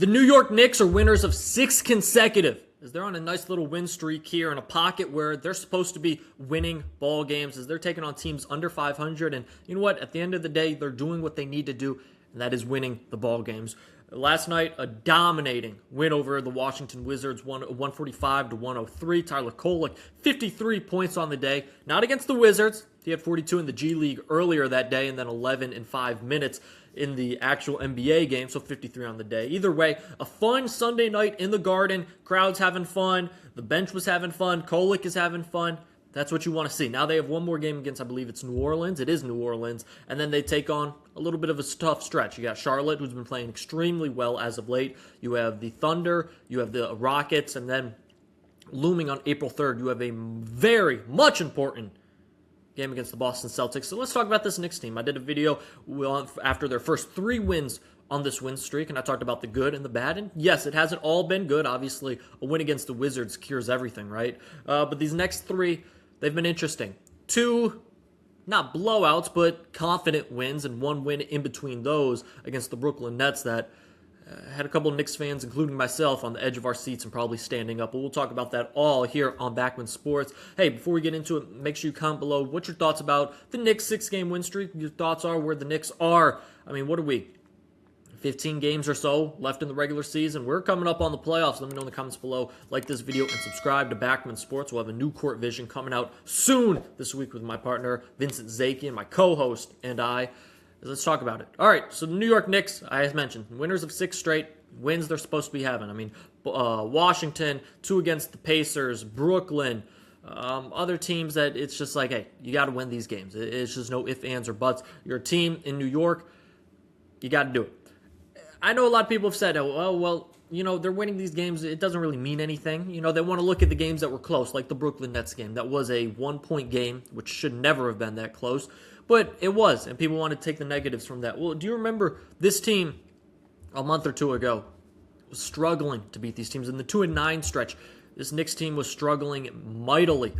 The New York Knicks are winners of 6 consecutive, as they're on a nice little win streak here in a pocket where they're supposed to be winning ball games, as they're taking on teams under 500. And you know what? At the end of the day, they're doing what they need to do, and that is winning the ball games. Last night, a dominating win over the Washington Wizards, 145-103. Tyler Kolek, 53 points on the day. Not against the Wizards. He had 42 in the G League earlier that day, and then 11 in 5 minutes in the actual NBA game, so 53 on the day. Either way, a fun Sunday night in the Garden. Crowd's having fun. The bench was having fun. Kolek is having fun. That's what you want to see. Now they have one more game against, I believe it's New Orleans. It is New Orleans. And then they take on a little bit of a tough stretch. You got Charlotte, who's been playing extremely well as of late. You have the Thunder. You have the Rockets. And then looming on April 3rd, you have a very much important game against the Boston Celtics. So let's talk about this Knicks team. I did a video after their first 3 wins on this win streak, and I talked about the good and the bad. And yes, it hasn't all been good. Obviously, a win against the Wizards cures everything, right? But these next 3, they've been interesting. 2, not blowouts, but confident wins, and 1 win in between those against the Brooklyn Nets that had a couple of Knicks fans, including myself, on the edge of our seats and probably standing up. But we'll talk about that all here on Backman Sports. Hey, before we get into it, make sure you comment below what your thoughts about the Knicks 6-game win streak. Your thoughts are where the Knicks are. I mean, what are we? 15 games or so left in the regular season. We're coming up on the playoffs. Let me know in the comments below. Like this video and subscribe to Backman Sports. We'll have a new Court Vision coming out soon this week with my partner, Vincent Zakian, my co-host, and I. Let's talk about it. All right, so the New York Knicks, as mentioned, winners of 6 straight wins they're supposed to be having. I mean, Washington, 2 against the Pacers, Brooklyn, other teams that it's just like, hey, you got to win these games. It's just no ifs, ands, or buts. You're a team in New York, you got to do it. I know a lot of people have said, oh, well, you know, they're winning these games. It doesn't really mean anything. You know, they want to look at the games that were close, like the Brooklyn Nets game. That was a 1-point game, which should never have been that close. But it was, and people want to take the negatives from that. Well, do you remember this team a month or 2 ago was struggling to beat these teams? In the 2-9 stretch, this Knicks team was struggling mightily.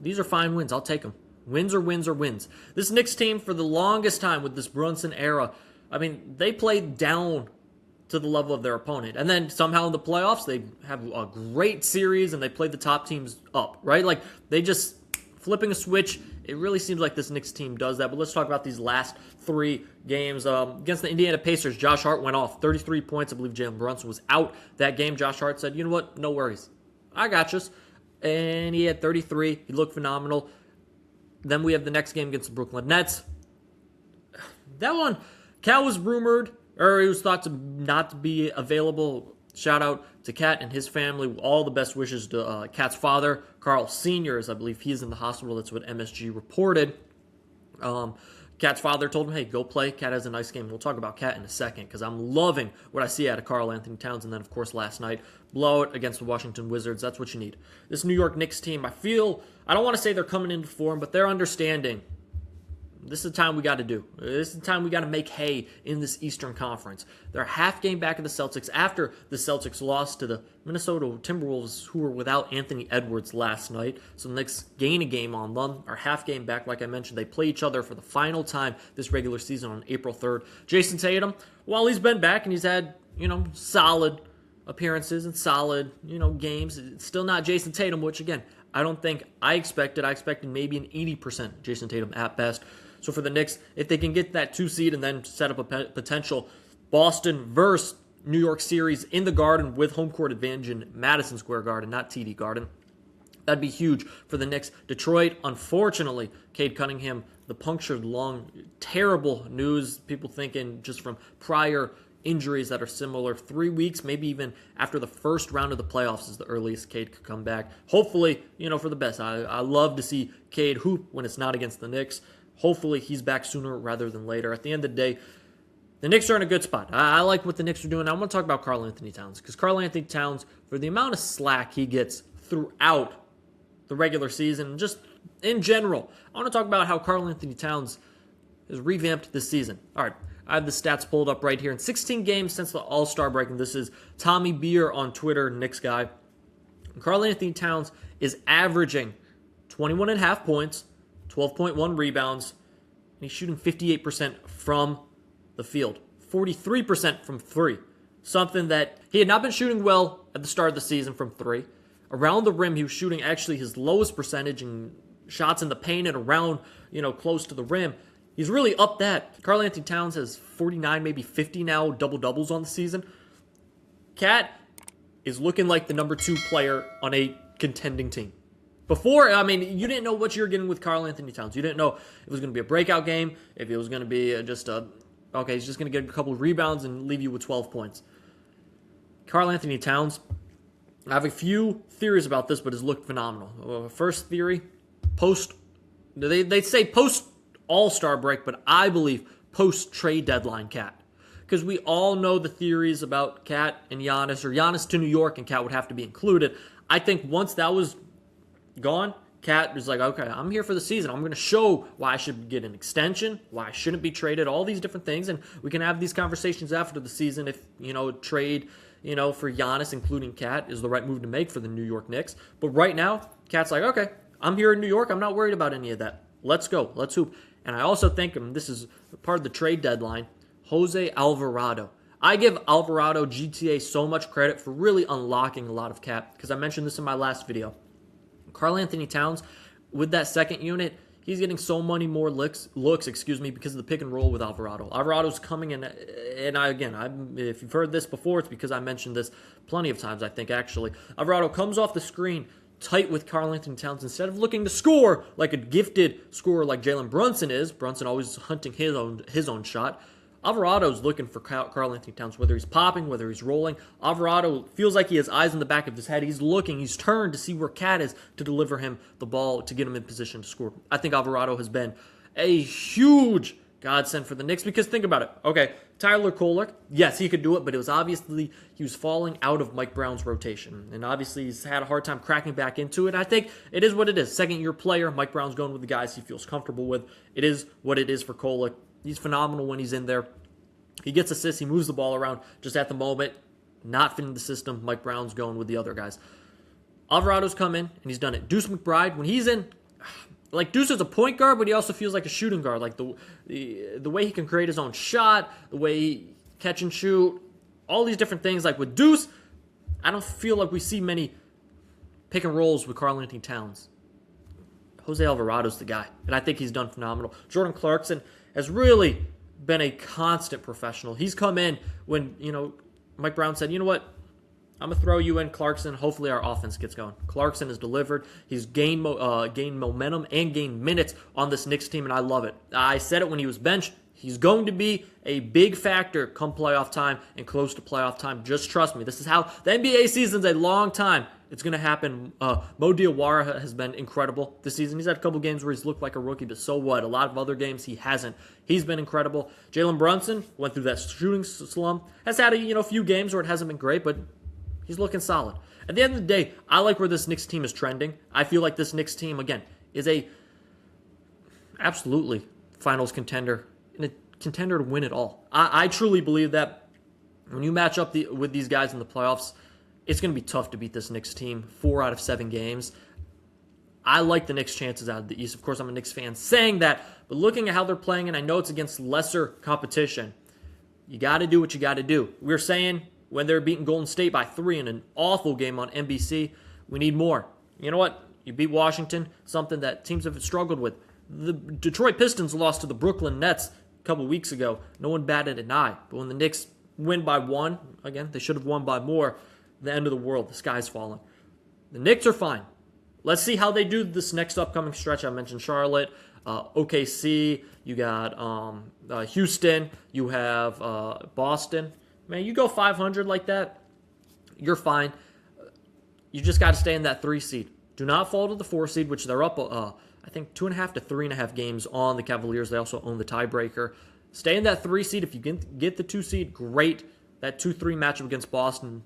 These are fine wins. I'll take them. Wins are wins are wins. This Knicks team, for the longest time with this Brunson era, I mean, they played down to the level of their opponent. And then somehow in the playoffs, they have a great series and they play the top teams up, right? Like, they just flipping a switch. It really seems like this Knicks team does that. But let's talk about these last 3 games. Against the Indiana Pacers, Josh Hart went off 33 points. I believe Jalen Brunson was out that game. Josh Hart said, you know what? No worries. I got you. And he had 33. He looked phenomenal. Then we have the next game against the Brooklyn Nets. That one, Cal was rumored, or he was thought to not be available. Shout out to Cat and his family. All the best wishes to Cat's father, Karl Sr., as I believe he's in the hospital. That's what MSG reported. Cat's father told him, hey, go play. Cat has a nice game. We'll talk about Cat in a second because I'm loving what I see out of Karl Anthony Towns. And then, of course, last night, blowout against the Washington Wizards. That's what you need. This New York Knicks team, I don't want to say they're coming into form, but they're understanding. This is the time we got to do. This is the time we got to make hay in this Eastern Conference. They're a half game back of the Celtics after the Celtics lost to the Minnesota Timberwolves, who were without Anthony Edwards last night. So the Knicks gain a game on them. Are half game back, like I mentioned. They play each other for the final time this regular season on April 3rd. Jason Tatum, while he's been back and he's had, solid appearances and solid, games, it's still not Jason Tatum, which, again, I don't think I expected. I expected maybe an 80% Jason Tatum at best. So for the Knicks, if they can get that 2 seed and then set up a potential Boston versus New York series in the Garden with home court advantage in Madison Square Garden, not TD Garden, that'd be huge for the Knicks. Detroit, unfortunately, Cade Cunningham, the punctured lung, terrible news. People thinking just from prior injuries that are similar. 3 weeks, maybe even after the first round of the playoffs is the earliest Cade could come back. Hopefully, for the best. I love to see Cade hoop when it's not against the Knicks. Hopefully, he's back sooner rather than later. At the end of the day, the Knicks are in a good spot. I like what the Knicks are doing. I want to talk about Karl Anthony Towns because Karl Anthony Towns, for the amount of slack he gets throughout the regular season, just in general, I want to talk about how Karl Anthony Towns has revamped this season. All right, I have the stats pulled up right here. In 16 games since the All-Star break, and this is Tommy Beer on Twitter, Knicks guy, Karl Anthony Towns is averaging 21.5 points, 12.1 rebounds, and he's shooting 58% from the field, 43% from 3. something that he had not been shooting well at the start of the season from three. Around the rim, he was shooting actually his lowest percentage in shots in the paint and around, close to the rim. He's really up that. Karl Anthony Towns has 49, maybe 50 now double-doubles on the season. Cat is looking like the number 2 player on a contending team. Before, you didn't know what you were getting with Karl Anthony Towns. You didn't know if it was going to be a breakout game, if it was going to be he's just going to get a couple of rebounds and leave you with 12 points. Karl Anthony Towns, I have a few theories about this, but has looked phenomenal. First theory, they say post All-Star break, but I believe post trade deadline Cat. Because we all know the theories about Cat and Giannis, or Giannis to New York and Cat would have to be included. I think once that was gone, Cat was like, okay, I'm here for the season. I'm going to show why I should get an extension, why I shouldn't be traded, all these different things. And we can have these conversations after the season if, trade, for Giannis, including Cat, is the right move to make for the New York Knicks. But right now, Cat's like, okay, I'm here in New York. I'm not worried about any of that. Let's go. Let's hoop. And I also think, and this is part of the trade deadline, Jose Alvarado. I give Alvarado GTA so much credit for really unlocking a lot of Cat, because I mentioned this in my last video. Karl Anthony Towns, with that second unit, he's getting so many more looks, because of the pick and roll with Alvarado. Alvarado's coming in, and if you've heard this before, it's because I mentioned this plenty of times, I think, actually. Alvarado comes off the screen tight with Karl Anthony Towns. Instead of looking to score like a gifted scorer like Jalen Brunson is, Brunson always hunting his own shot, Alvarado's looking for Karl Anthony Towns, whether he's popping, whether he's rolling. Alvarado feels like he has eyes in the back of his head. He's looking, he's turned to see where Cat is to deliver him the ball, to get him in position to score. I think Alvarado has been a huge godsend for the Knicks, because think about it. Okay, Tyler Kolek, yes, he could do it, but it was obviously he was falling out of Mike Brown's rotation. And obviously he's had a hard time cracking back into it. I think it is what it is. Second-year player, Mike Brown's going with the guys he feels comfortable with. It is what it is for Kolek. He's phenomenal when he's in there. He gets assists. He moves the ball around. Just at the moment, not fitting the system. Mike Brown's going with the other guys. Alvarado's come in, and he's done it. Deuce McBride, when he's in, like Deuce is a point guard, but he also feels like a shooting guard. Like the way he can create his own shot, the way he catch and shoot, all these different things. Like with Deuce, I don't feel like we see many pick and rolls with Karl Anthony Towns. Jose Alvarado's the guy, and I think he's done phenomenal. Jordan Clarkson has really been a constant professional. He's come in when, Mike Brown said, you know what, I'm going to throw you in, Clarkson. Hopefully our offense gets going. Clarkson has delivered. He's gained momentum and gained minutes on this Knicks team, and I love it. I said it when he was benched. He's going to be a big factor come playoff time and close to playoff time. Just trust me. This is how the NBA season's a long time. It's going to happen. Mo Diawara has been incredible this season. He's had a couple games where he's looked like a rookie, but so what? A lot of other games he hasn't. He's been incredible. Jalen Brunson went through that shooting slump. Has had a few games where it hasn't been great, but he's looking solid. At the end of the day, I like where this Knicks team is trending. I feel like this Knicks team, again, is a absolutely finals contender and a contender to win it all. I truly believe that when you match up with these guys in the playoffs, it's going to be tough to beat this Knicks team 4 out of 7 games. I like the Knicks' chances out of the East. Of course, I'm a Knicks fan saying that, but looking at how they're playing, and I know it's against lesser competition, you got to do what you got to do. We were saying when they're beating Golden State by 3 in an awful game on NBC, we need more. You know what? You beat Washington, something that teams have struggled with. The Detroit Pistons lost to the Brooklyn Nets a couple weeks ago. No one batted an eye. But when the Knicks win by 1, again, they should have won by more, the end of the world. The sky's falling. The Knicks are fine. Let's see how they do this next upcoming stretch. I mentioned Charlotte, OKC, you got Houston, you have Boston. Man, you go 500 like that, you're fine. You just got to stay in that 3 seed. Do not fall to the 4 seed, which they're up, I think, 2.5 to 3.5 games on the Cavaliers. They also own the tiebreaker. Stay in that 3 seed. If you get the 2 seed, great. That 2-3 matchup against Boston,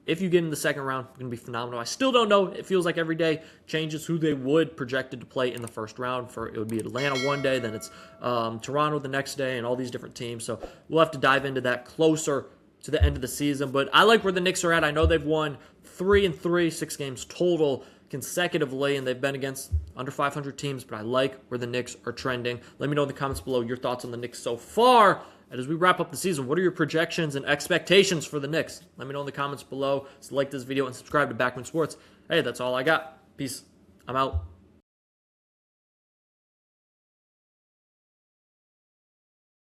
if you get in the second round, it's going to be phenomenal. I still don't know. It feels like every day changes who they would projected to play in the first round. It would be Atlanta one day, then it's Toronto the next day, and all these different teams. So we'll have to dive into that closer to the end of the season. But I like where the Knicks are at. I know they've won 3-3, 6 games total consecutively, and they've been against under 500 teams, but I like where the Knicks are trending. Let me know in the comments below your thoughts on the Knicks so far And as we wrap up the season, what are your projections and expectations for the Knicks? Let me know in the comments below. So like this video and subscribe to Backman Sports. Hey, that's all I got. Peace. I'm out.